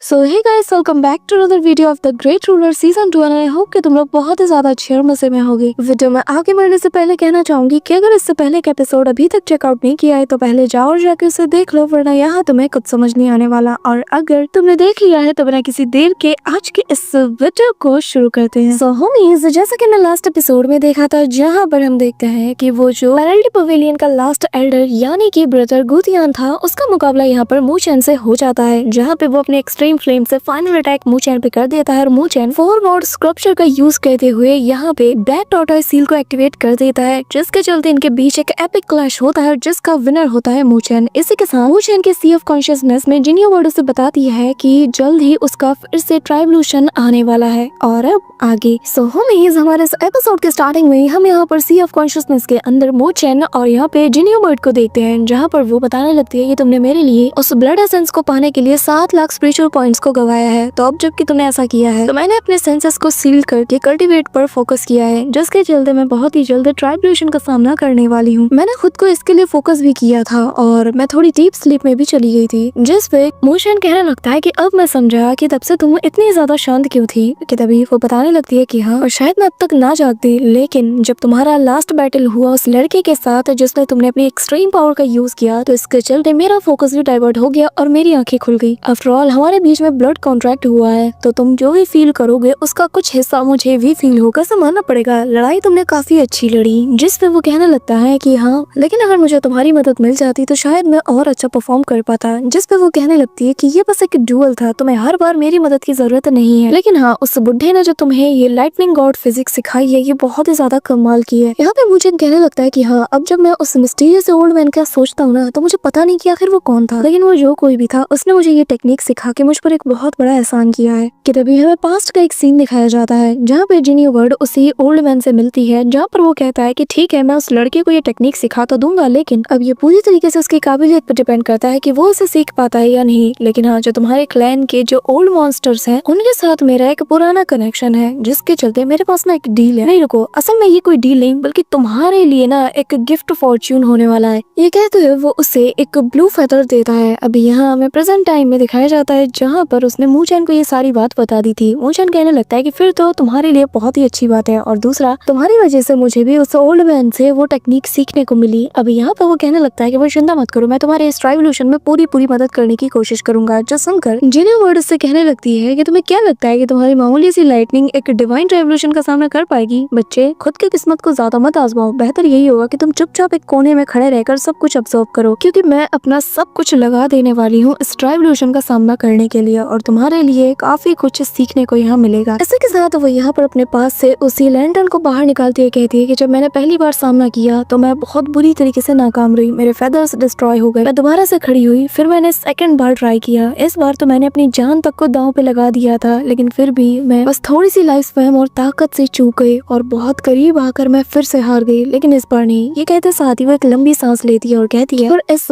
So hey guys, welcome back to another video of the great ruler season 2 and I hope कि तुम लोग बहुत ही ज्यादा अच्छे और मजे में होगे। वीडियो में आगे बढ़ने से पहले कहना चाहूंगी कि अगर इससे पहले का एपिसोड अभी तक चेकआउट नहीं किया है तो पहले जाओ और जाकर उसे देख लो, वरना यहाँ तुम्हें कुछ समझ नहीं आने वाला। और अगर तुमने देख लिया है तो बिना किसी देर के आज के इस वीडियो को शुरू करते हैं। सो होमीज, जैसा कि हमने लास्ट एपिसोड में देखा था, जहाँ पर हम देखते हैं कि वो जो पेनल्टी पवेलियन का लास्ट एल्डर यानी कि ब्रदर गुथियान था, उसका मुकाबला यहाँ पर मूचैन से हो जाता है, जहाँ पे वो अपने एक्सट्रीम फ्लेम से फाइनल अटैक मूचैन पे कर देता है और मूचैन 4 मोड स्क्रप्चर का यूज करते हुए यहाँ पे ब्लैक टॉर्टॉइस सील को एक्टिवेट कर देता है, जिसके चलते इनके बीच एक एपिक क्लैश होता है जिसका विनर होता है मूचैन। इसी के साथ मूचैन के सी ऑफ कॉन्शियसनेस में जिनियो वर्ड उसे बताती है कि जल्द ही उसका फिर से ट्राइब्यूशन आने वाला है। और अब आगे होमीज, हमारे इस एपिसोड के स्टार्टिंग में हम यहाँ पर सी ऑफ कॉन्शियसनेस के अंदर मूचैन और यहाँ पे जिनियो वर्ड को देखते हैं, जहाँ पर वो बताने लगती है कि तुमने मेरे लिए उस ब्लड एसेंस को पाने के लिए 7 लाख स्पिरिचुअल पॉइंट्स को गवाया है, तो अब जबकि तुमने ऐसा किया है तो मैंने अपने सेंसेस को सील करके कल्टीवेट पर फोकस किया है, जिसके चलते मैं बहुत ही जल्द ट्राइब्यूशन का सामना करने वाली हूँ। मैंने खुद को इसके लिए फोकस भी किया था और मैं थोड़ी डीप स्लीप में भी चली गई थी, जिस पे मूचैन कहने लगता है कि अब मैं समझा कि तब से तुम इतनी ज्यादा शांत क्यों थी। कि तभी वो बताने लगती है कि हाँ, और शायद मैं अब तक ना जागती, लेकिन जब तुम्हारा लास्ट बैटल हुआ उस लड़के के साथ जिसने तुमने अपनी एक्सट्रीम पावर का यूज किया, तो इसके चलते मेरा फोकस भी डाइवर्ट हो गया और मेरी आंखें खुल गई। आफ्टर ऑल हमारे बीच में ब्लड कॉन्ट्रैक्ट हुआ है, तो तुम जो भी फील करोगे उसका कुछ हिस्सा मुझे भी फील होगा, समझना पड़ेगा। लड़ाई तुमने काफी अच्छी लड़ी। जिस पे वो कहने लगता है कि हाँ, लेकिन अगर मुझे तुम्हारी मदद मिल जाती तो शायद मैं और अच्छा परफॉर्म कर पाता। जिस पे वो कहने लगती है कि ये बस एक ड्यूअल था, तुम्हें हर बार मेरी मदद की जरूरत नहीं है, लेकिन हाँ, उस बुढ़े ने जो तुम्हें ये लाइटनिंग गॉड फिजिक्स सिखाई है ये बहुत ही ज्यादा कमाल की है। यहाँ पे मुझे कहने लगता है कि हाँ, अब जब मैं उस मिस्टीरियस ओल्ड मैन का सोचता हूँ ना, तो मुझे पता नहीं कि आखिर वो कौन था, लेकिन वो जो कोई भी था उसने मुझे ये टेक्निक सिखा के मुझ पर एक बहुत बड़ा एहसान किया है। कि तभी हमें पास्ट का एक सीन दिखाया जाता है, जहाँ पे जिनियो वर्ड उसी ओल्ड मैन से मिलती है, जहाँ पर वो कहता है कि ठीक है, मैं उस लड़के को ये टेक्निक सिखा तो दूंगा, लेकिन अब ये पूरी तरीके से उसकी काबिलियत पर डिपेंड करता है कि वो उसे सीख पाता है या नहीं। लेकिन हाँ, जो तुम्हारे क्लैन के जो ओल्ड मॉन्स्टर्स हैं उनके साथ मेरा एक पुराना कनेक्शन है, जिसके चलते मेरे पास ना एक डील है। नहीं रुको, असल में ये कोई डील नहीं बल्कि तुम्हारे लिए ना एक गिफ्ट फॉर्च्यून होने वाला है। ये कहते हुए वो उसे एक ब्लू फेदर देता है। अभी यहाँ हमें प्रेजेंट टाइम में दिखाया जाता है, जहाँ पर उसने मूचैन को ये सारी बात बता दी थी। मूचैन कहने लगता है कि फिर तो तुम्हारे लिए बहुत ही अच्छी बात है, और दूसरा तुम्हारी वजह से मुझे भी उस ओल्ड मैन से वो टेक्निक सीखने को मिली। अभी यहाँ पर वो कहने लगता है कि वो चिंता मत करो, मैं तुम्हारे इस ट्राइब्यूशन में पूरी मदद करने की कोशिश करूंगा। जो सुनकर जिनियो वर्ड से कहने लगती है कि तुम्हें क्या लगता है कि तुम्हारी मामूली सी लाइटनिंग एक डिवाइन ट्राइब्यूशन का सामना कर पाएगी? बच्चे, खुद की किस्मत को ज्यादा मत आजमाओ, बेहतर यही होगा कि तुम चुपचाप एक कोने में खड़े रहकर सब कुछ ऑब्जर्व करो, क्योंकि मैं अपना सब कुछ लगा देने वाली हूँ इस ट्राइब्यूशन का सामना करने के लिए, और तुम्हारे लिए काफी कुछ सीखने को यहाँ मिलेगा। इसी के साथ वो यहाँ पर अपने पास से उसी लैंटर्न को बाहर निकालती है, कहती है कि जब मैंने पहली बार सामना किया तो मैं बहुत बुरी तरीके से नाकाम रही, मेरे फेदर्स डिस्ट्रॉय हो गए, मैं दोबारा से खड़ी हुई, फिर मैंने सेकंड बार ट्राई किया। इस बार तो मैंने अपनी जान तक को दांव पे लगा दिया था, लेकिन फिर भी मैं बस थोड़ी सी लाइफ स्वयं और ताकत से चूक गई और बहुत करीब आकर मैं फिर से हार गई, लेकिन इस बार नहीं। ये कहते साथ ही वो एक लंबी सांस लेती है और कहती है, और इस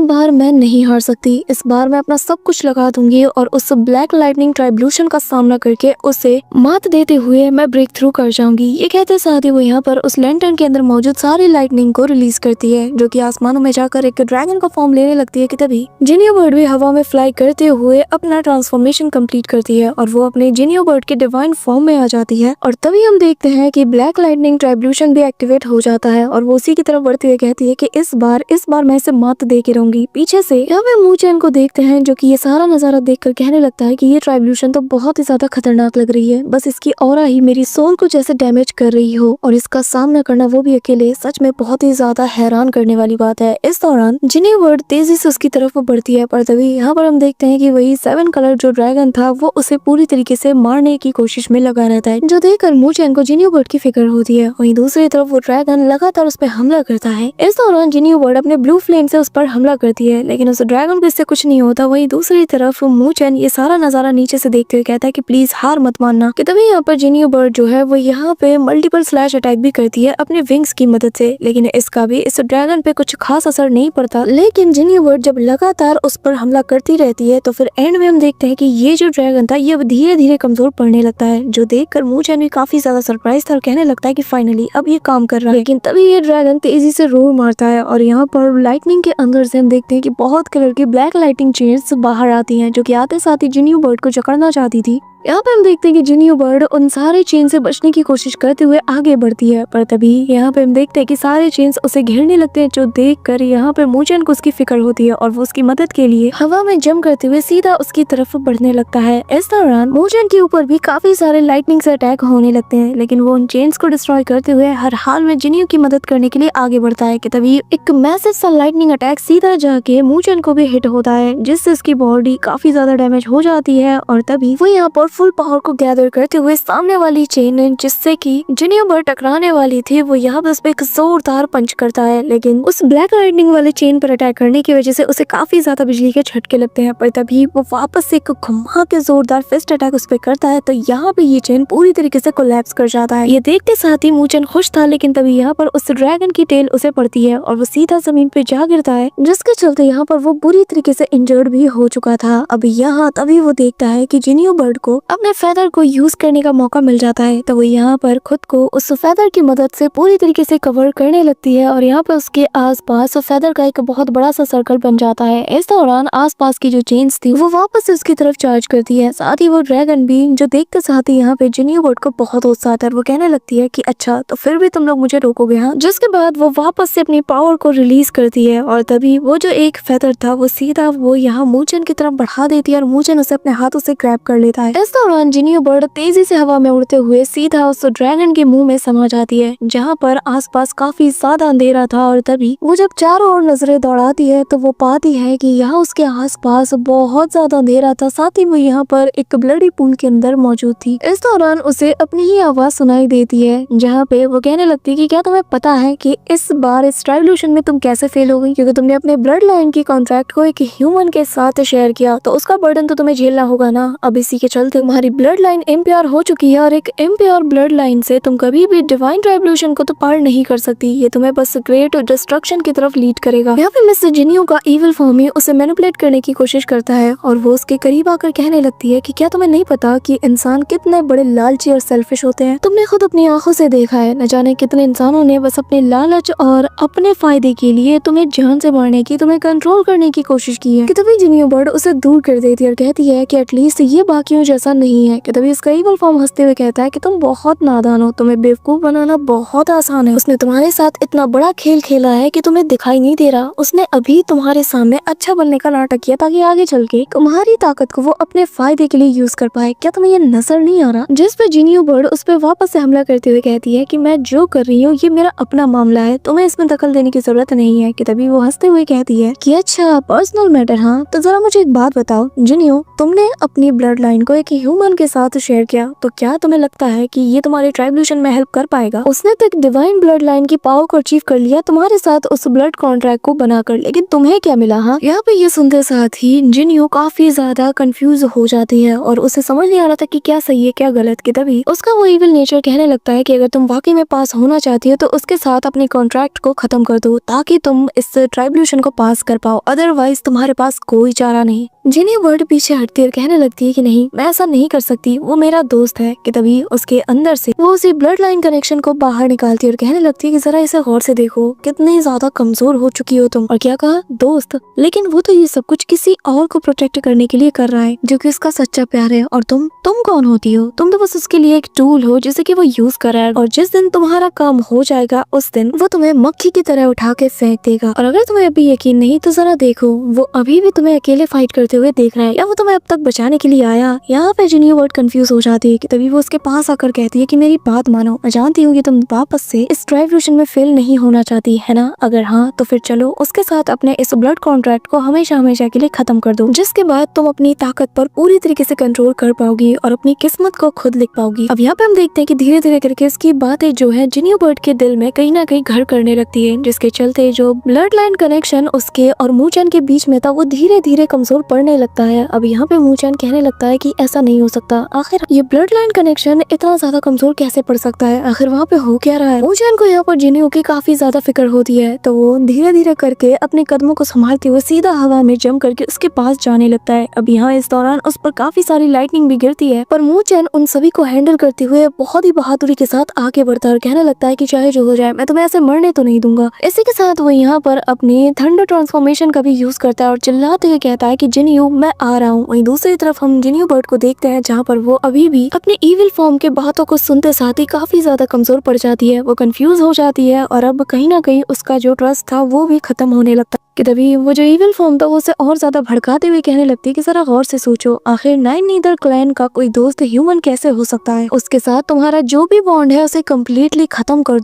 बार मैं नहीं हार सकती, इस बार मैं अपना सब कुछ लगा दूंगी और उस ब्लैक लाइटनिंग ट्राइब्यूशन का सामना करके उसे मात देते हुए मैं ब्रेक थ्रू कर जाऊंगी। ये कहते साथ ही वो यहाँ पर उस लैंटर्न के अंदर मौजूद सारी लाइटनिंग को रिलीज करती है, जो कि आसमानों में जाकर एक ड्रैगन का फॉर्म लेने लगती है। कि तभी जिनियो बर्ड भी हवा में फ्लाई करते हुए अपना ट्रांसफॉर्मेशन कंप्लीट करती है और वो अपने जिनियो बर्ड के डिवाइन फॉर्म में आ जाती है, और तभी हम देखते हैं कि ब्लैक लाइटनिंग ट्राइब्यूशन भी एक्टिवेट हो जाता है और वो उसी की तरफ बढ़ती हुई कहती है कि इस बार मैं इसे मात दे के रहूंगी। पीछे से यहाँ पे मूचैन को देखते हैं, जो कि ये सारा नजारा देखकर कहने लगता है कि ये ट्राइब्यूशन तो बहुत ही ज्यादा खतरनाक लग रही है, बस इसकी ऑरा ही मेरी सोल को जैसे डैमेज कर रही हो, और इसका सामना करना वो भी अकेले सच में बहुत ही ज्यादा हैरान करने वाली बात है। इस दौरान जिनियो वर्ड तेजी से उसकी तरफ बढ़ती है, पर तभी यहाँ पर हम देखते हैं कि वही 7 कलर जो ड्रैगन था वो उसे पूरी तरीके से मारने की कोशिश में लगा रहता है, जो देखकर मूचैन को जिनियो बर्ड की फिक्र होती है। वहीं दूसरी तरफ वो ड्रैगन लगातार उस पर हमला करता है। इस दौरान जिनियो बर्ड अपने ब्लू फ्लेम से उस पर हमला करती है, लेकिन उस ड्रैगन को इससे कुछ नहीं होता। वहीं दूसरी तरफ मूचैन ये सारा नजारा नीचे से देखते हुए कहता है कि प्लीज हार मत मानना। कि तभी यहाँ पर जिनियो बर्ड जो है वो यहाँ पे मल्टीपल स्लैश अटैक भी करती है अपने विंग्स की मदद से, लेकिन इसका भी इस ड्रैगन पे कुछ खास असर नहीं पड़ता। लेकिन जिनियो बर्ड जब लगातार उस पर हमला करती रहती है तो फिर एंड में हम देखते हैं कि ये जो ड्रैगन था ये अब धीरे धीरे कमजोर पड़ने लगता है, जो देखकर मूचैन भी काफी ज्यादा सरप्राइज था और कहने लगता है कि फाइनली अब ये काम कर रहा है। लेकिन तभी ये ड्रैगन तेजी से रोर मारता है और यहाँ पर लाइटनिंग के अंदर से हम देखते हैं कि बहुत कलर की ब्लैक लाइटिंग चेन्स बाहर आती हैं, जो कि आते साथ ही जिनियो बर्ड को जकड़ना चाहती थी। यहाँ पे हम देखते हैं कि जिनियो बर्ड उन सारे चेन से बचने की कोशिश करते हुए आगे बढ़ती है, पर तभी यहाँ पे हम देखते हैं कि सारे चेन्स उसे घेरने लगते हैं, जो देखकर यहाँ पे मूचन को उसकी फिक्र होती है और वो उसकी मदद के लिए हवा में जंप करते हुए सीधा उसकी तरफ बढ़ने लगता है। इस दौरान मूचन के ऊपर भी काफी सारे लाइटनिंग से अटैक होने लगते हैं, लेकिन वो उन चेन्स को डिस्ट्रॉय करते हुए हर हाल में जिनियो की मदद करने के लिए आगे बढ़ता है कि तभी एक मैसिव सा लाइटनिंग अटैक सीधा जाके मूचन को भी हिट होता है, जिससे उसकी बॉडी काफी ज्यादा डैमेज हो जाती है। और तभी वो यहाँ पर फुल पावर को गैदर करते हुए सामने वाली चेन जिससे कि जिनियो बर्ड टकराने वाली थी, वो यहाँ पर उस पे एक जोरदार पंच करता है, लेकिन उस ब्लैक लाइटनिंग वाले चेन पर अटैक करने की वजह से उसे काफी ज्यादा बिजली के झटके लगते हैं। पर तभी वो वापस से एक घुमा के जोरदार फिस्ट अटैक उस पे करता है, तो यहाँ पे ये चेन पूरी तरीके से कोलैप्स कर जाता है। ये देखते साथ ही मूचन खुश था, लेकिन तभी यहाँ पर उस ड्रैगन की टेल उसे पड़ती है और वो सीधा जमीन पे जा गिरता है, जिसके चलते यहाँ पर वो बुरी तरीके से इंजर्ड भी हो चुका था। अब यहाँ तभी वो देखता है कि जिनियो बर्ड को अपने फेदर को यूज करने का मौका मिल जाता है, तो वो यहाँ पर खुद को उस फेदर की मदद से पूरी तरीके से कवर करने लगती है और यहाँ पर उसके आसपास फेदर का एक बहुत बड़ा सा सर्कल बन जाता है। इस दौरान आसपास की जो चेन्स थी वो वापस से उसकी तरफ चार्ज करती है, साथ ही वो ड्रैगन भी, जो देखते साथ ही यहाँ पे जिनियो बर्ड को बहुत गुस्सा आता है। वो कहने लगती है कि अच्छा तो फिर भी तुम लोग मुझे रोकोगे हाँ। जिसके बाद वो वापस से अपनी पावर को रिलीज करती है और तभी वो जो एक फेदर था वो सीधा वो यहाँ मूचन की तरफ बढ़ा देती है और मूचन उसे अपने हाथों से ग्रैब कर लेता है। इस दौरान जिनियो बर्ड तेजी से हवा में उड़ते हुए सीधा उस ड्रैगन के मुंह में समा जाती है, जहाँ पर आसपास काफी ज्यादा अंधेरा था। और तभी वो जब चारों ओर नजरें दौड़ाती है तो वो पाती है कि यहाँ उसके आसपास बहुत ज्यादा अंधेरा था, साथ ही वो यहाँ पर एक ब्लडी पूल के अंदर मौजूद थी। इस दौरान उसे अपनी ही आवाज सुनाई देती है, जहाँ पे वो कहने लगती है कि क्या तुम्हें पता है कि इस बार इस ट्राइब्यूलेशन में तुम कैसे फेल हो गई, क्योंकि तुमने अपने ब्लड लाइन की कॉन्ट्रैक्ट को एक ह्यूमन के साथ शेयर किया, तो उसका बर्डन तो तुम्हें झेलना होगा ना। अब इसी के चलते तुम्हारी ब्लड लाइन इम्प्योर हो चुकी है और एक इम्प्योर ब्लड लाइन से तुम कभी भी डिवाइन ट्राइब्यूलेशन को तो पार नहीं कर सकती, ये तुम्हें बस ग्रेट डिस्ट्रक्शन की तरफ लीड करेगा। यहाँ पे मिस्टर जिनियो का इविल फॉर्म ही उसे मैनिपुलेट करने की कोशिश करता है और वो उसके करीब आकर कहने लगती है कि क्या तुम्हें नहीं पता कि इंसान कितने बड़े लालची और सेल्फिश होते हैं। तुमने खुद अपनी आंखों से देखा है, न जाने कितने इंसानों ने बस अपने लालच और अपने फायदे के लिए तुम्हें जान से मारने की, तुम्हें कंट्रोल करने की कोशिश की है। कि तभी जिनियो बर्ड उसे दूर कर देती है और कहती है कि एटलीस्ट ये बाकियों जैसा नहीं है। कि तभी इसका इविल फॉर्म हंसते हुए कहता है कि तुम बहुत नादान हो, तुम्हें बेवकूफ बनाना बहुत आसान है। उसने तुम्हारे साथ इतना बड़ा खेल खेला है कि तुम्हें दिखाई नहीं दे रहा। उसने अभी तुम्हारे सामने अच्छा बनने का नाटक किया ताकि आगे चल के तुम्हारी ताकत को वो अपने फायदे के लिए यूज कर पाए। क्या तुम्हें ये नजर नहीं आ रहा? जिस पे जिनियो बर्ड उस पे वापस से हमला करते हुए कहती है कि मैं जो कर रही हूँ ये मेरा अपना मामला है, तुम्हें इसमें दखल देने की जरूरत नहीं है। कि तभी वो हंसते हुए कहती है कि अच्छा पर्सनल मैटर हाँ, तो जरा मुझे एक बात बताओ जिनियो, तुमने अपनी ब्लड लाइन को एक ह्यूमन के साथ शेयर किया, तो क्या तुम्हें लगता है कि ये तुम्हारे ट्राइब्यूलेशन में हेल्प कर पाएगा? उसने तो एक डिवाइन ब्लड लाइन की पावर को अचीव कर लिया तुम्हारे साथ उस ब्लड कॉन्ट्रैक्ट को बनाकर, लेकिन तुम्हें क्या मिला हाँ? यहाँ पे ये सुनते साथ ही जिनियो काफी ज्यादा कंफ्यूज हो जाती है और उसे समझ नहीं आ रहा था कि क्या सही है क्या गलत। कि तभी उसका वो इविल नेचर कहने लगता है कि अगर तुम वाकई में पास होना चाहती हो तो उसके साथ अपने कॉन्ट्रैक्ट को खत्म कर दो, ताकि तुम इस ट्राइब्यूलेशन को पास कर पाओ, अदरवाइज तुम्हारे पास कोई चारा नहीं। जिनियो बर्ड पीछे हटती और कहने लगती है कि नहीं मैं ऐसा नहीं कर सकती, वो मेरा दोस्त है। कि तभी उसके अंदर से वो उसी ब्लड लाइन कनेक्शन को बाहर निकालती है और कहने लगती है कि जरा इसे गौर से देखो, कितनी ज्यादा कमजोर हो चुकी हो तुम। और क्या कहा? दोस्त? लेकिन वो तो ये सब कुछ किसी और को प्रोटेक्ट करने के लिए कर रहा है, जो कि उसका सच्चा प्यार है। और तुम कौन होती हो? तुम तो बस उसके लिए एक टूल हो जिसे कि वो यूज कर रहा है, और जिस दिन तुम्हारा काम हो जाएगा उस दिन वो तुम्हें मक्खी की तरह उठा के फेंक देगा। और अगर तुम्हें अभी यकीन नहीं तो जरा देखो, वो अभी भी तुम्हें अकेले फाइट करते हुए देख रहा है, या वो तुम्हें अब तक बचाने के लिए आया। यहाँ पे जिनियो बर्ड कंफ्यूज हो जाती है। कि तभी वो उसके पास आकर कहती है कि मेरी बात मानो, मैं जानती हूँ कि तुम वापस से इस ट्राइब्यूलेशन में फेल नहीं होना चाहती है ना? अगर हाँ तो फिर चलो उसके साथ अपने इस ब्लड कॉन्ट्रैक्ट को हमेशा हमेशा के लिए खत्म कर दो, जिसके बाद तुम अपनी ताकत पर पूरी तरीके से कंट्रोल कर पाओगी और अपनी किस्मत को खुद लिख पाओगी। अब यहाँ पे हम देखते हैं कि धीरे धीरे करके इसकी बातें जो है जिनियो बर्ड के दिल में कहीं ना कहीं घर करने लगती है, जिसके चलते जो ब्लड लाइन कनेक्शन उसके और मूचन के बीच में था वो धीरे धीरे कमजोर पड़ने लगता है। अब यहाँ पे मूचन कहने लगता है कि ऐसा नहीं हो सकता, आखिर ये ब्लड लाइन कनेक्शन इतना ज्यादा कमजोर कैसे पड़ सकता है, आखिर वहाँ पे हो क्या रहा है? मूचन को यहाँ पर जिनियो की काफी ज्यादा फिक्र होती है, तो वो धीरे धीरे करके अपने कदमों को संभालते हुए सीधा हवा में जंप करके उसके पास जाने लगता है। अब यहाँ इस दौरान उस पर काफी सारी लाइटनिंग भी गिरती है, पर मूचन उन सभी को हैंडल करते हुए बहुत ही बहादुरी के साथ आगे बढ़ता है और कहने लगता है कि चाहे जो हो जाए मैं तुम्हें ऐसे मरने तो नहीं दूंगा। इसी के साथ वो यहाँ पर अपनी थंडर ट्रांसफॉर्मेशन का भी यूज करता है और चिल्लाते हुए कहता है कि जिनियो जिनियो मैं आ रहा हूँ। वहीं दूसरी तरफ हम जिनियो बर्ड को देखते हैं जहाँ पर वो अभी भी अपने इविल फॉर्म के बातों को सुनते साथ ही काफी ज्यादा कमजोर पड़ जाती है। वो कंफ्यूज हो जाती है और अब कहीं ना कहीं उसका जो ट्रस्ट था वो भी खत्म होने लगता है कि तभी वो जो इविल फॉर्म था वो उसे और ज्यादा भड़काते हुए कहने लगती है कि जरा गौर से सोचो, आखिर नाइन नीदर क्लैन का कोई दोस्त ह्यूमन कैसे हो सकता है। उसके साथ तुम्हारा जो भी बॉन्ड है उसे कम्प्लीटली खत्म कर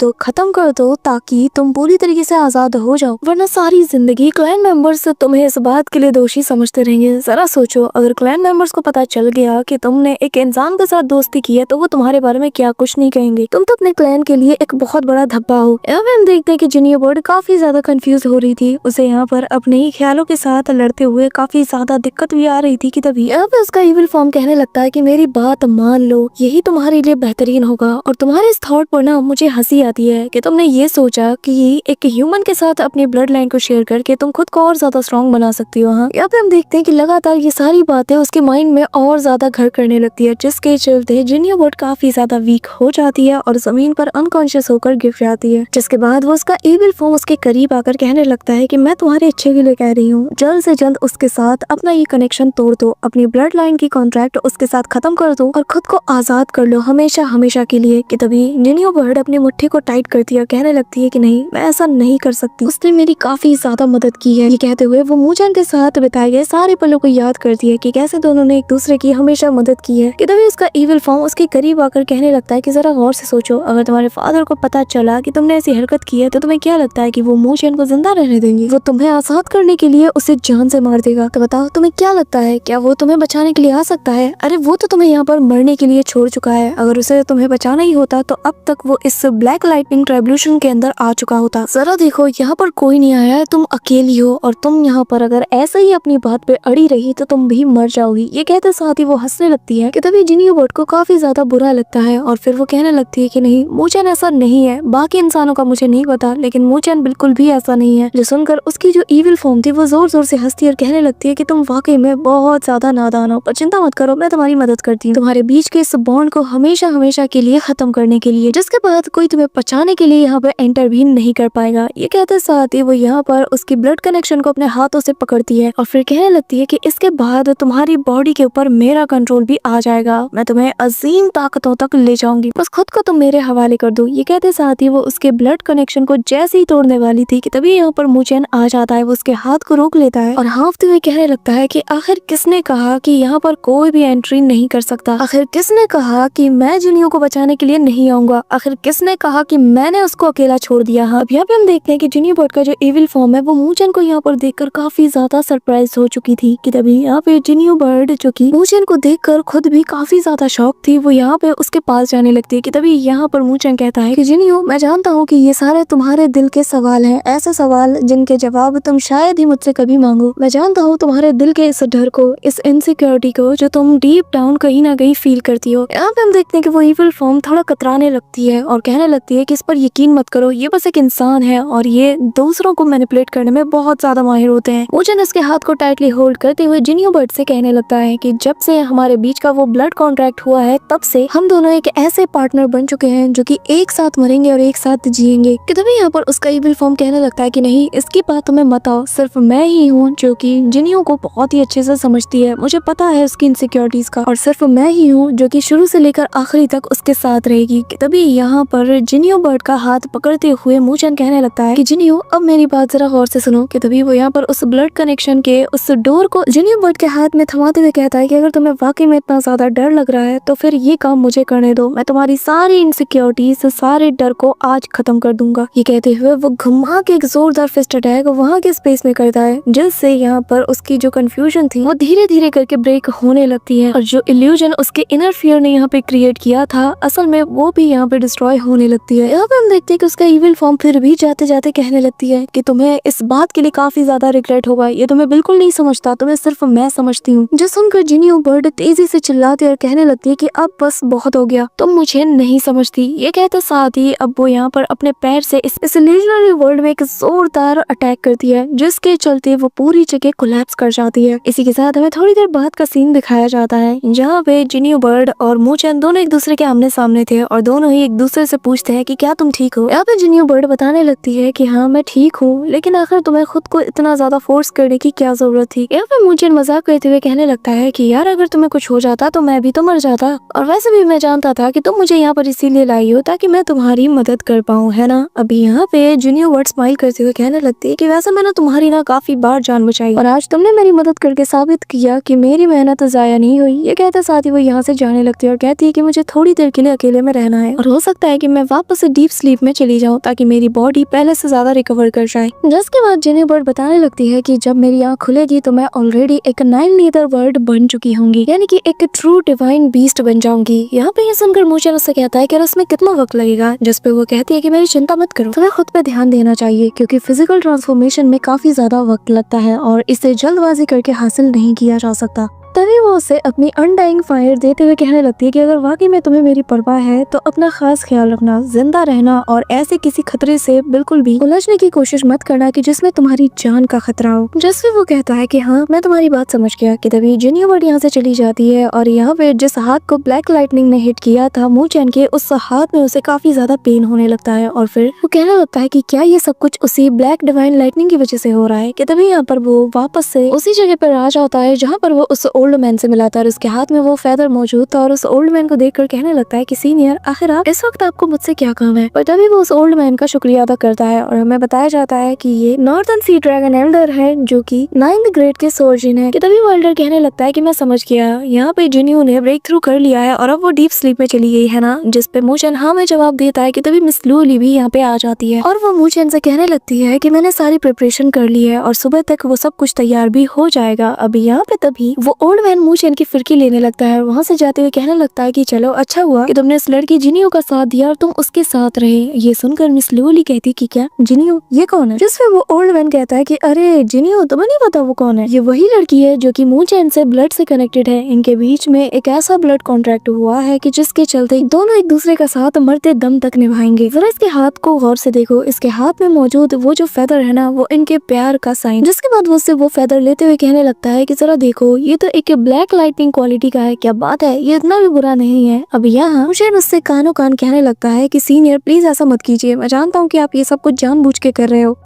दो ताकि तुम पूरी तरीके से आजाद हो जाओ, वरना सारी जिंदगी क्लैन मेंबर्स तुम्हें इस बात के लिए दोषी समझते रहेंगे। जरा सोचो, अगर क्लैन मेंबर्स को पता चल गया कि तुमने एक इंसान के साथ दोस्ती की है तो वो तुम्हारे बारे में क्या कुछ नहीं कहेंगे। तुम तो अपने क्लैन के लिए एक बहुत बड़ा धब्बा हो। अब हम देखते हैं कि जिनियो बर्ड काफी ज्यादा कंफ्यूज हो रही थी। उसे यहाँ पर अपने ही ख्यालों के साथ लड़ते हुए काफी ज्यादा दिक्कत भी आ रही थी कि तभी अब उसका इविल फॉर्म कहने लगता है कि मेरी बात मान लो, यही तुम्हारे लिए बेहतरीन होगा। और तुम्हारे इस थॉट पर ना मुझे हंसी आती है कि तुमने ये सोचा कि एक ह्यूमन के साथ अपनी ब्लड लाइन को शेयर करके तुम खुद को और ज्यादा स्ट्रॉन्ग बना सकती हो। हाँ, यहाँ पे हम देखते हैं कि लगातार ये सारी बातें उसके माइंड में और ज्यादा घर करने लगती है, जिसके चलते जिनियो बर्ड काफी ज्यादा वीक हो जाती है और जमीन पर अनकॉन्शियस होकर गिर जाती है। जिसके बाद वो उसका इविल फॉर्म उसके करीब आकर कहने लगता है कि मैं तुम्हारे अच्छे के लिए कह रही हूँ, जल्द से जल्द उसके साथ अपना ये कनेक्शन तोड़ दो, अपनी ब्लड लाइन की कॉन्ट्रैक्ट उसके साथ खत्म कर दो और खुद को आजाद कर लो हमेशा हमेशा के लिए। कि तभी जिनियो बर्ड अपनी मुट्ठी को टाइट करती है और कहने लगती है कि नहीं, मैं ऐसा नहीं कर सकती, उसने मेरी काफी ज्यादा मदद की है। ये कहते हुए वो मूचन के साथ बिताए गए सारे पलों को याद करती है कि कैसे दोनों ने एक दूसरे की हमेशा मदद की है। कि तभी उसका इविल फॉर्म उसके करीब आकर कहने लगता है कि जरा गौर से सोचो, अगर तुम्हारे फादर को पता चला कि तुमने ऐसी हरकत की है तो तुम्हें क्या लगता है कि वो मूचन को जिंदा रहने देंगे? वो तुम्हें आजाद करने के लिए उसे जान से मार देगा। तो बताओ तुम्हें क्या लगता है, क्या वो तुम्हें बचाने के लिए आ सकता है? अरे वो तो तुम्हें यहाँ पर मरने के लिए छोड़ चुका है। अगर उसे तुम्हें बचाना ही होता तो अब तक वो इस ब्लैक लाइटनिंग रेवोल्यूशन के अंदर आ चुका होता। जरा देखो, यहाँ पर कोई नहीं आया है, तुम अकेली हो और तुम यहाँ पर अगर ऐसे ही अपनी बात पे अड़ी रही तो तुम भी मर जाओगी। ये कहते साथ ही वो हंसने लगती है कि तभी जिनियो बर्ड को काफी ज्यादा बुरा लगता है और फिर वो कहने लगती है कि नहीं, मूचन ऐसा नहीं है। बाकी इंसानों का मुझे नहीं पता, लेकिन मूचन बिल्कुल भी ऐसा नहीं है। जो सुनकर उसकी जो इविल फॉर्म थी वो जोर जोर से हंसती है और कहने लगती है कि तुम वाकई में बहुत ज्यादा नादान हो, पर चिंता मत करो, मैं तुम्हारी मदद करती हूँ तुम्हारे बीच के इस बॉन्ड को हमेशा हमेशा के लिए खत्म करने के लिए, जिसके बाद कोई तुम्हें बचाने के लिए यहाँ पर इंटरवीन नहीं कर पाएगा। ये कहते साथ ही वो यहाँ पर उसकी ब्लड कनेक्शन को अपने हाथों से पकड़ती है और फिर कहने लगती है कि इसके बाद तुम्हारी बॉडी के ऊपर मेरा कंट्रोल भी आ जाएगा, मैं तुम्हें अजीम ताकतों तक ले जाऊंगी, बस खुद को तुम मेरे हवाले कर दो। ये कहते साथ ही वो उसके ब्लड कनेक्शन को जैसे ही तोड़ने वाली थी कि तभी यहाँ पर मूचन आ जाता है। वो उसके हाथ को रोक लेता है और हाँफते हुए कहने लगता है कि आखिर किसने कहा कि यहाँ पर कोई भी एंट्री नहीं कर सकता? आखिर किसने कहा कि मैं जिनियो को बचाने के लिए नहीं आऊंगा? आखिर किसने कहा कि मैंने उसको अकेला छोड़ दिया? हाँ, यहाँ पे हम देखते हैं कि जिनियो बर्ड का जो इविल फॉर्म है वो मूचन को यहाँ पर देखकर काफी ज्यादा सरप्राइज हो चुकी थी। कि तभी यहाँ पे जिनियो बर्ड जो कि मूचन को देखकर खुद भी काफी ज्यादा शॉक थी, वो यहाँ पे उसके पास जाने लगती है। कि तभी यहाँ पर मूचन कहता है कि जिनियो, मैं जानता हूँ कि ये सारे तुम्हारे दिल के सवाल हैं, ऐसे सवाल जिनके जवाब तुम शायद ही मुझसे कभी मांगो। मैं जानता हूँ तुम्हारे दिल के इस डर को, इस इनसिक्योरिटी को जो तुम डीप डाउन कहीं ना कहीं फील करती हो। यहाँ पे हम देखते हैं कि वो इविल फॉर्म थोड़ा कतराने लगती है और कहने लगती है कि इस पर यकीन मत करो, ये बस एक इंसान है और ये दूसरों को मैनिपुलेट करने में बहुत ज्यादा माहिर होते हैं। मूचन इसके हाथ को टाइटली होल्ड करते हुए जिनियो बर्ड से कहने लगता है कि जब से हमारे बीच का वो ब्लड कॉन्ट्रैक्ट हुआ है तब से हम दोनों एक ऐसे पार्टनर बन चुके हैं जो कि एक साथ मरेंगे और एक साथ जिएंगे। कि तभी यहाँ पर उसका इविल फॉर्म कहने लगता है कि नहीं, इसकी बात तुम्हें मत आओ, सिर्फ मैं ही हूँ जो कि जिनियो को बहुत ही अच्छे से समझती है, मुझे पता है उसकी इनसिक्योरिटीज का, और सिर्फ मैं ही हूँ जो कि शुरू से लेकर आखिरी तक उसके साथ रहेगी। कि तभी यहाँ पर जिनियो बर्ड का हाथ पकड़ते हुए मूचन कहने लगता है कि जिनियो, अब मेरी बात जरा गौर से सुनो। कि तभी वो यहाँ पर उस ब्लड कनेक्शन के उस डोर को जिनियो बर्ड के हाथ में थमाते हुए कहता है कि अगर तुम्हें वाकई में इतना ज्यादा डर लग रहा है तो फिर ये काम मुझे करने दो, मैं तुम्हारी सारी इनसिक्योरिटीज, सारे डर को आज खत्म कर दूंगा। ये कहते हुए वो घुमा के एक जोरदार फिस्ट अटैक वहाँ के स्पेस में करता है, जिससे यहाँ पर उसकी जो कंफ्यूजन थी वो धीरे धीरे करके ब्रेक होने लगती है और जो इल्यूजन उसके इनर फियर ने यहाँ पे क्रिएट किया था असल में वो भी यहाँ पे डिस्ट्रॉय होने लगती है। यहाँ पे हम देखते हैं कि उसका इविल फॉर्म फिर भी जाते जाते कहने लगती है कि तुम्हें इस बात के लिए काफी ज्यादा रिग्रेट होगा, ये तुम्हें बिल्कुल नहीं समझता, तुम्हें सिर्फ मैं समझती हूँ। जो सुनकर जिनियो बर्ड तेजी से चिल्लाती और कहने लगती है कि अब बस बहुत हो गया, तुम मुझे नहीं समझती। ये कहते साथ ही अब वो यहाँ पर अपने पैर से इस इल्यूजनरी वर्ल्ड में एक जोरदार अटैक करती है, जिसके चलते वो पूरी जगह कोलैप्स कर जाती है। इसी के साथ हमें थोड़ी देर बाद का सीन दिखाया जाता है, जहाँ पे जिनियो बर्ड और मूचेन दोनों एक दूसरे के आमने सामने थे और दोनों ही एक दूसरे से पूछते हैं कि क्या तुम ठीक हो। यहाँ पे जिनियो बर्ड बताने लगती है कि हाँ मैं ठीक हूँ, लेकिन आखिर तुम्हें खुद को इतना ज्यादा फोर्स करने की क्या जरूरत थी। यहाँ पे मूचेन मजाक करते हुए कहने लगता है कि यार अगर तुम्हें कुछ हो जाता तो मैं भी तो मर जाता, और वैसे भी मैं जानता था कि तुम मुझे यहाँ पर इसीलिए लाई हो ताकि मैं तुम्हारी मदद कर पाऊँ, है ना। अभी यहाँ पे जिनियो बर्ड स्माइल करते हुए कहने लगती है कि वैसे मैंने तुम्हारी ना काफी बार जान बचाई और आज तुमने मेरी मदद करके साबित किया कि मेरी मेहनत जाया नहीं हुई। ये कहते साथ ही वो यहाँ से जाने लगती है और कहती है कि मुझे थोड़ी देर के लिए अकेले में रहना है और हो सकता है कि मैं वापस से डीप स्लीप में चली जाऊँ ताकि मेरी बॉडी पहले से ज्यादा रिकवर कर जाए। जिसके बाद जिनियो बर्ड बताने लगती है कि जब मेरी आँख खुलेगी तो मैं ऑलरेडी एक 9 लीटर बर्ड बन चुकी होंगी, यानी कि एक ट्रू डिवाइन बीस्ट बन जाऊंगी। यहाँ पे ये सुनकर मूचेन उससे कहता है कि उसमें कितना वक्त लगेगा, जिसपे वो कहती है कि मेरी चिंता मत करो, तुम्हें खुद पे ध्यान देना चाहिए क्योंकि फिजिकल ट्रांसफॉर्मेशन में काफी ज्यादा वक्त लगता है और इसे जल्दबाजी करके हासिल नहीं किया जा सकता। तभी वो उसे अपनी अनडाइंग फायर देते हुए कहने लगती है कि अगर वाकई में तुम्हें मेरी परवाह है तो अपना खास ख्याल रखना, जिंदा रहना और ऐसे किसी खतरे से बिल्कुल भी उलझने की कोशिश मत करना कि जिसमें तुम्हारी जान का खतरा हो। जिससे वो कहता है कि हाँ मैं तुम्हारी बात समझ गया। कि तभी जिनियो बर्ड यहाँ से चली जाती है और यहाँ पे जिस हाथ को ब्लैक लाइटनिंग ने हिट किया था मूचेन के, उस हाथ में उसे काफी ज्यादा पेन होने लगता है और फिर वो कहने लगता है कि क्या ये सब कुछ उसी ब्लैक डिवाइन लाइटनिंग की वजह से हो रहा है। कि तभी यहाँ पर वो वापस से उसी जगह पर आ जाता है जहाँ पर वो उस ओल्ड मैन से मिला था और उसके हाथ में वो फेदर मौजूद था और उस ओल्ड मैन को देखकर कहने लगता है कि सीनियर आखिर आप इस वक्त आपको मुझसे क्या काम है। पर तभी वो उस ओल्ड मैन का शुक्रिया अदा करता है और हमें बताया जाता है कि ये नॉर्दर्न सी ड्रैगन एल्डर है जो कि 9th ग्रेड के सोर्जिन है। कि तभी वो एल्डर कहने लगता है कि मैं समझ गया, यहाँ पे जिनियो ने ब्रेक थ्रू कर लिया है और अब वो डीप स्लीप में चली गई है ना। जिसपे मूचेन हाँ में जवाब देता है। कि तभी मिस लूली भी यहाँ पे आ जाती है और वो मूचेन से कहने लगती है कि मैंने सारी प्रिपरेशन कर ली है और सुबह तक वो सब कुछ तैयार भी हो जाएगा। अभी यहाँ पे तभी वो ओल्ड मैन मूचेन की फिरकी लेने लगता है। वहाँ से जाते हुए कहने लगता है कि चलो अच्छा हुआ कि तुमने इस लड़की जिनियो का साथ दिया और तुम उसके साथ रहे। ये सुनकर मिस लूली कहती कि क्या जिनियो ये कौन है। जिसपे वो ओल्ड मैन कहता है कि अरे जिनियो तुम्हें नहीं पता वो कौन है, ये वही लड़की है जो कि मूचेन से ब्लड से कनेक्टेड है। इनके बीच में एक ऐसा ब्लड कॉन्ट्रैक्ट हुआ है कि जिसके चलते दोनों एक दूसरे का साथ मरते दम तक निभाएंगे। जरा इसके हाथ को गौर से देखो, इसके हाथ में मौजूद वो जो फेदर है ना वो इनके प्यार का साइन। जिसके बाद वो उससे वो फेदर लेते हुए कहने लगता है कि जरा देखो ये तो एक ब्लैक लाइटनिंग क्वालिटी का है, क्या बात है, ये इतना भी बुरा नहीं है। अब यहाँ मूचेन उससे कानों कान कहने लगता है कि सीनियर प्लीज ऐसा मत कीजिए, मैं जानता हूँ कि आप ये सब कुछ जानबूझ के कर रहे हो।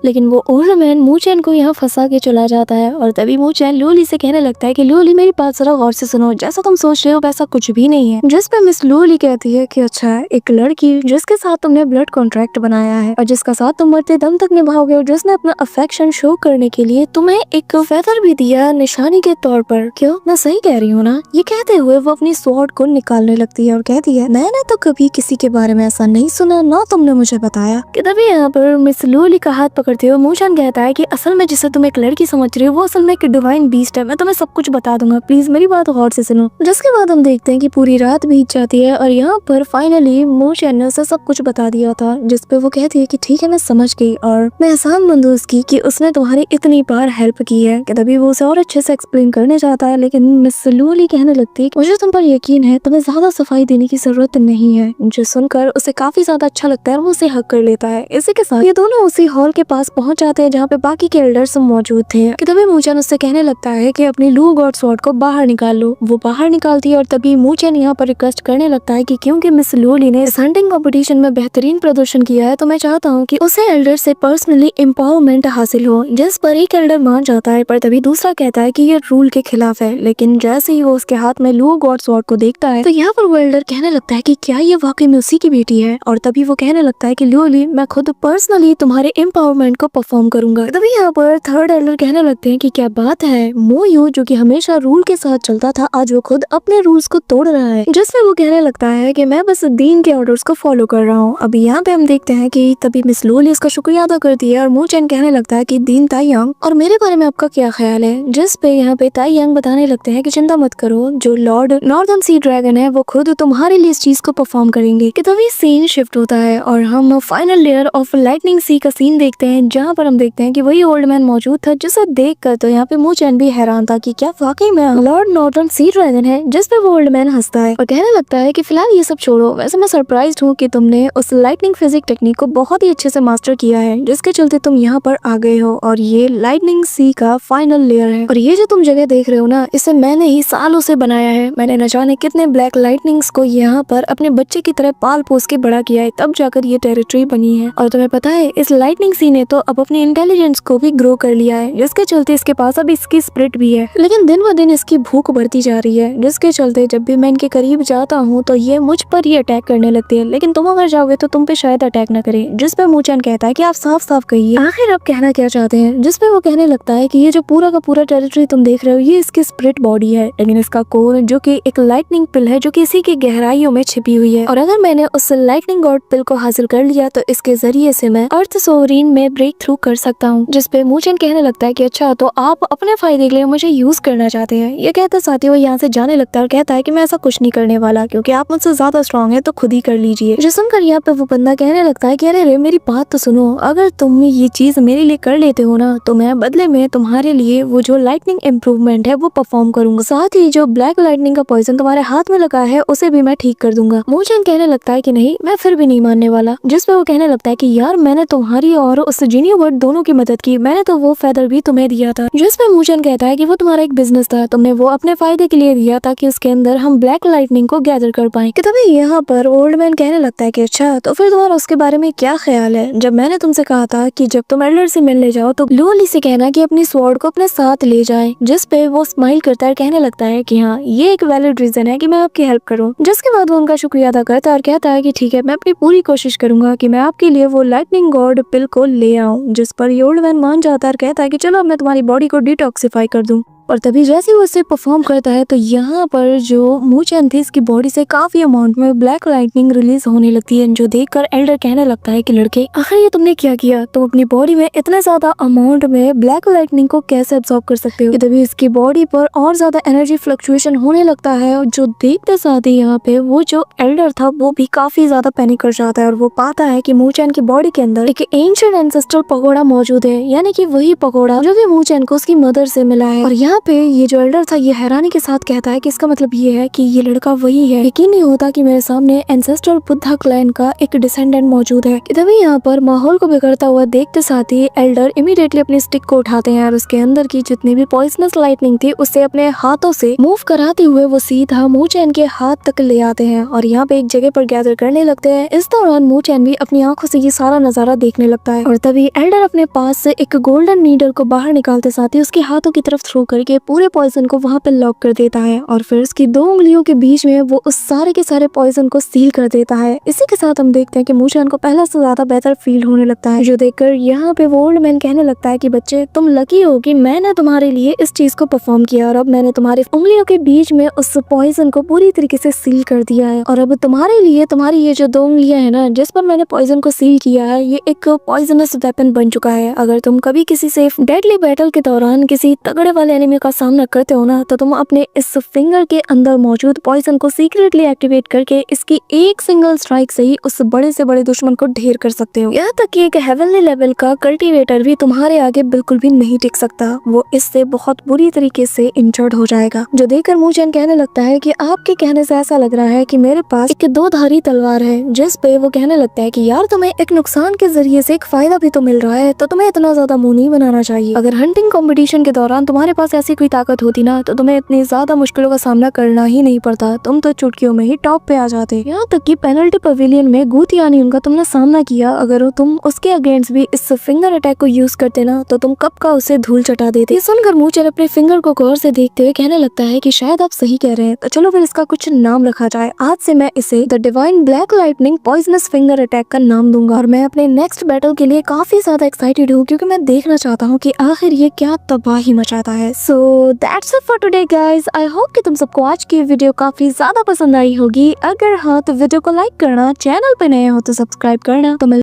लेकिन वो ओल्ड मैन मूचेन को यहाँ फंसा के चला जाता है और तभी मूचेन लूली से कहने लगता है कि लूली मेरी बात जरा गौर से सुनो, जैसा तुम सोच रहे हो वैसा कुछ भी नहीं है। जिस पे मिस लूली कहती है कि अच्छा एक लड़की जिसके साथ तुमने ब्लड कॉन्ट्रैक्ट बनाया है और जिसका साथ तुम मरते दम तक निभाओगे और जिसने अपना अफेक्शन शो करने के लिए तुम्हें एक फेदर भी दिया निशानी के तौर पर, क्यों मैं सही कह रही हूँ ना। ये कहते हुए वो अपनी स्वॉर्ड को निकालने लगती है और कहती है मैंने तो कभी किसी के बारे में ऐसा नहीं सुना, ना तुमने मुझे बताया। कि तभी यहाँ पर मिस लूली का हाथ करते हुए मूचेन कहता है कि असल में जिसे तुम एक लड़की समझ रहे हो वो असल में एक डिवाइन बीस्ट है, मैं तुम्हें सब कुछ बता दूंगा, प्लीज मेरी बात गौर से सुनो। जिसके बाद हम देखते हैं कि पूरी रात बीत जाती है और यहाँ पर फाइनली मूचेन ने उसे सब कुछ बता दिया था। जिसपे वो कहती है कि ठीक है मैं समझ गई और मैं एहसानमंद हूँ उसकी कि उसने तुम्हारी इतनी बार हेल्प की है। कि तभी वो उसे और अच्छे से एक्सप्लेन करने जाता है, लेकिन मिस लूली कहने लगती है मुझे तुम पर यकीन है, तुम्हें ज्यादा सफाई देने की जरूरत नहीं है। जो सुनकर उसे काफी ज्यादा अच्छा लगता है और वो उसे हक कर लेता है। इसी के साथ ये दोनों उसी हॉल के पास पहुंच जाते हैं जहाँ पे बाकी के एल्डर्स मौजूद थे। कि तभी मूचेन उससे कहने लगता है कि अपनी लू गॉड स्वॉर्ड को बाहर निकाल लो। वो बाहर निकालती है और तभी मूचेन यहाँ पर रिक्वेस्ट करने लगता है कि क्योंकि मिस लूली ने इस हंटिंग कॉम्पिटिशन में बेहतरीन प्रदर्शन किया है तो मैं चाहता हूँ कि उसे एल्डर से पर्सनली एम्पावरमेंट हासिल हो। जिस पर एक एल्डर मान जाता है पर तभी दूसरा कहता है कि ये रूल के खिलाफ है। लेकिन जैसे ही वो उसके हाथ में लू गॉड स्वॉर्ड को देखता है तो यहाँ पर वो एल्डर कहने लगता है कि क्या ये वाकई में उसी की बेटी है। और तभी वो कहने लगता है कि लूली मैं खुद पर्सनली तुम्हारे एम्पावरमेंट को परफॉर्म करूंगा। तभी यहाँ पर थर्ड एल्डर कहने लगते हैं कि क्या बात है, मोयू जो कि हमेशा रूल के साथ चलता था आज वो खुद अपने रूल्स को तोड़ रहा है। जिसमें वो कहने लगता है कि मैं बस दीन के ऑर्डर्स को फॉलो कर रहा हूँ। अभी यहाँ पे हम देखते हैं कि तभी मिस लूली इसका शुक्रिया अदा करती है और मूचेन कहने लगता है कि दीन ताईयांग और मेरे बारे में आपका क्या ख्याल है। जिस पे यहाँ पे ताईयांग बताने लगते हैं कि चिंता मत करो, जो लॉर्ड नॉर्दर्न सी ड्रैगन है वो खुद तुम्हारे लिए इस चीज को परफॉर्म करेंगे। कि तभी सीन शिफ्ट होता है और हम फाइनल लेयर ऑफ लाइटनिंग सी का सीन देखते हैं हैं जहाँ पर हम देखते हैं कि वही ओल्ड मैन मौजूद था, जिसे देखकर तो यहाँ पे मू चैन भी हैरान था कि क्या वाकई में लॉर्ड नॉर्टन सी ड्रैगन है। जिस पे वो ओल्ड मैन हंसता है और कहने लगता है कि फिलहाल ये सब छोड़ो, वैसे मैं सरप्राइज्ड हूँ कि तुमने उस लाइटनिंग फिजिक टेक्निक को बहुत ही अच्छे से मास्टर किया है, जिसके चलते तुम यहाँ पर आ गए हो और ये लाइटनिंग सी का फाइनल लेयर है। और ये जो तुम जगह देख रहे हो ना, इसे मैंने ही सालों से बनाया है। मैंने न जाने कितने ब्लैक लाइटनिंग्स को यहाँ पर अपने बच्चे की तरह पाल पोस के बड़ा किया है, तब जाकर ये टेरिटरी बनी है। और तुम्हें पता है इस लाइटनिंग सी ने तो अब अपनी इंटेलिजेंस को भी ग्रो कर लिया है, जिसके चलते इसके पास अब इसकी स्पिरिट भी है। लेकिन दिन ब दिन इसकी भूख बढ़ती जा रही है, जिसके चलते जब भी मैं इनके करीब जाता हूँ तो ये मुझ पर ही अटैक करने लगती है। लेकिन तुम अगर जाओगे तो तुम पे शायद अटैक न करे। जिस पे मू चैन कहता है कि आप साफ साफ कहिए आखिर आप कहना क्या चाहते हैं। जिस पे वो कहने लगता है कि ये जो पूरा का पूरा टेरिटरी तुम देख रहे हो ये इसकी स्पिरिट बॉडी है, लेकिन इसका कोर जो कि एक लाइटनिंग पिल है जो कि इसी की गहराइयों में छिपी हुई है। और अगर मैंने उस लाइटनिंग गॉड पिल को हासिल कर लिया तो इसके जरिए से मैं अर्थ सोवरीन में ब्रेक थ्रू कर सकता हूँ। जिस पे मू चैन कहने लगता है कि अच्छा तो आप अपने फायदे के लिए मुझे यूज करना चाहते हैं। ये कहते साथ ही वो यहाँ से जाने लगता है और कहता है कि मैं ऐसा कुछ नहीं करने वाला, क्योंकि आप मुझसे ज्यादा स्ट्रॉन्ग है तो खुद ही कर लीजिए। जो सुनकर यहाँ पे वो बंदा कहने लगता है कि अरे रे मेरी बात तो सुनो, अगर तुम ये चीज मेरे लिए कर लेते हो ना तो मैं बदले में तुम्हारे लिए वो जो लाइटनिंग इम्प्रूवमेंट है वो परफॉर्म करूंगा, साथ ही जो ब्लैक लाइटनिंग का पॉइजन तुम्हारे हाथ में लगा है उसे भी मैं ठीक कर दूंगा। मू चैन कहने लगता है कि नहीं मैं फिर भी नहीं मानने वाला। जिस पे वो कहने लगता है कि यार मैंने तुम्हारी और उस जीनियो बर्ड दोनों की मदद की, मैंने तो वो फेदर भी तुम्हें दिया था। जिस पे मू चैन कहता है कि वो तुम्हारा एक बिजनेस था, तुमने वो अपने फायदे के लिए दिया ताकि उसके अंदर हम ब्लैक लाइटनिंग को गैदर कर पाए। कि तभी यहाँ पर ओल्ड मैन कहने लगता है कि अच्छा तो फिर तुम्हारा उसके बारे में क्या ख्याल है। जब मैंने तुमसे कहा था कि जब तुम एल्डर से मिलने जाओ तो लूली से कहना कि अपनी स्वॉर्ड को अपने साथ ले जाए। जिस पे वो स्माइल करता है, कहने लगता है कि हाँ ये एक वैलिड रीजन है कि मैं आपकी हेल्प करूँ। जिसके बाद वो उनका शुक्रिया अदा करता है और कहता है कि ठीक है मैं अपनी पूरी कोशिश करूंगा कि मैं आपके लिए वो लाइटनिंग गॉड पिल को ले आऊं। जिस पर ये ओल्ड मैन मान जाता है और कहता है कि चलो मैं तुम्हारी बॉडी को डिटॉक्सिफाई कर दूं। और तभी जैसे वो इसे परफॉर्म करता है तो यहाँ पर जो मू चैन थी इसकी बॉडी से काफी अमाउंट में ब्लैक लाइटनिंग रिलीज होने लगती है, जो देखकर एल्डर कहने लगता है कि लड़के आखिर ये तुमने क्या किया, तुम अपनी बॉडी में इतने ज्यादा अमाउंट में ब्लैक लाइटनिंग को कैसे एब्सॉर्ब कर सकते हो। तभी इसकी बॉडी पर और ज्यादा एनर्जी फ्लक्चुएशन होने लगता है और जो देखते साथ ही यहाँ पे वो जो एल्डर था वो भी काफी ज्यादा पैनिक कर जाता है और वो पाता है कि मू चैन की बॉडी के अंदर एक एंशिएंट एंसेस्ट्रल पगोड़ा मौजूद है, यानी कि वही पगोड़ा जो कि मू चैन को उसकी मदर से मिला है। और यहाँ पे ये जो एल्डर था ये हैरानी के साथ कहता है कि इसका मतलब ये है कि ये लड़का वही है। यकीन नहीं होता कि मेरे सामने एंसेस्ट्रल बुद्धा क्लैन का एक डिसेंडेंट मौजूद है। तभी यहाँ पर माहौल को बिगड़ता हुआ देखते साथ ही एल्डर इमीडिएटली अपनी स्टिक को उठाते हैं और उसके अंदर की जितनी भी पॉइजनस लाइटनिंग थी उसे अपने हाथों से मूव कराते हुए वो सीधा मू चैन के हाथ तक ले आते हैं और यहाँ पे एक जगह पर गैदर करने लगते हैं। इस दौरान मू चैन भी अपनी आंखों से ये सारा नजारा देखने लगता है और तभी एल्डर अपने पास से एक गोल्डन नीडल को बाहर निकालते साथ ही उसके हाथों की तरफ थ्रो करके पूरे पॉइजन को वहाँ पे लॉक कर देता है और फिर उसकी दो उंगलियों के बीच में वो उस सारे के सारे पॉइजन को सील कर देता है। इसी के साथ हम देखते हैं कि मू चैन को पहले से ज्यादा बेहतर फील होने लगता है, जो देखकर यहाँ पे वो ओल्ड मैन कहने लगता है कि बच्चे तुम लकी हो कि मैंने तुम्हारे लिए इस चीज को परफॉर्म किया और अब मैंने तुम्हारी उंगलियों के बीच में उस पॉइजन को पूरी तरीके से सील कर दिया है और अब तुम्हारे लिए तुम्हारी ये जो दो उंगलियां है ना जिस पर मैंने पॉइजन को सील किया है ये एक पॉइजनस वेपन बन चुका है। अगर तुम कभी किसी से डेडली बैटल के दौरान किसी तगड़े वाले एनिमी का सामना करते हो ना तो तुम अपने इस फिंगर के अंदर मौजूद पॉइजन को सीक्रेटली एक्टिवेट करके इसकी एक सिंगल स्ट्राइक से ही उस बड़े से बड़े दुश्मन को ढेर कर सकते हो। यहाँ तक कि एक हेवनली लेवल का कल्टीवेटर भी तुम्हारे आगे बिल्कुल भी नहीं टिक सकता, वो इससे बहुत बुरी तरीके से इंजर्ड हो जाएगा। जो देखकर मू चैन कहने लगता है कि आपके कहने से ऐसा लग रहा है कि मेरे पास एक दो धारी तलवार है। जिस पे वो कहने लगता है कि यार तुम्हें एक नुकसान के जरिए से एक फायदा भी तो मिल रहा है, तो तुम्हें इतना ज्यादा मुंह नहीं बनाना चाहिए। अगर हंटिंग कंपटीशन के दौरान तुम्हारे पास ऐसी कोई ताकत होती ना तो तुम्हें इतनी ज्यादा मुश्किलों का सामना करना ही नहीं पड़ता, तुम तो चुटकियों में ही टॉप पे आ जाते। यहाँ तक कि पेनल्टी पवेलियन में गूतियानी उनका तुमने सामना किया, अगर तुम उसके अगेंस्ट भी इस फिंगर अटैक को यूज करते ना तो तुम कब का उसे धूल चटा देते। ये सुनकर मू चैन अपने फिंगर को गौर से देखते हुए कहने लगता है कि शायद आप सही कह रहे हैं, तो चलो फिर इसका कुछ नाम रखा जाए। आज से मैं इसे the divine black lightning poisonous finger attack का नाम दूंगा और मैं अपने नेक्स्ट बैटल के लिए काफी ज्यादा एक्साइटेड हूँ क्योंकि मैं देखना चाहता हूँ कि आखिर ये क्या तबाही मचाता है। So that's it for today guys. I hope कि तुम सबको आज की वीडियो काफी ज्यादा पसंद आई होगी। अगर हाँ तो वीडियो को लाइक करना, चैनल पे नए हो तो सब्सक्राइब करना। तो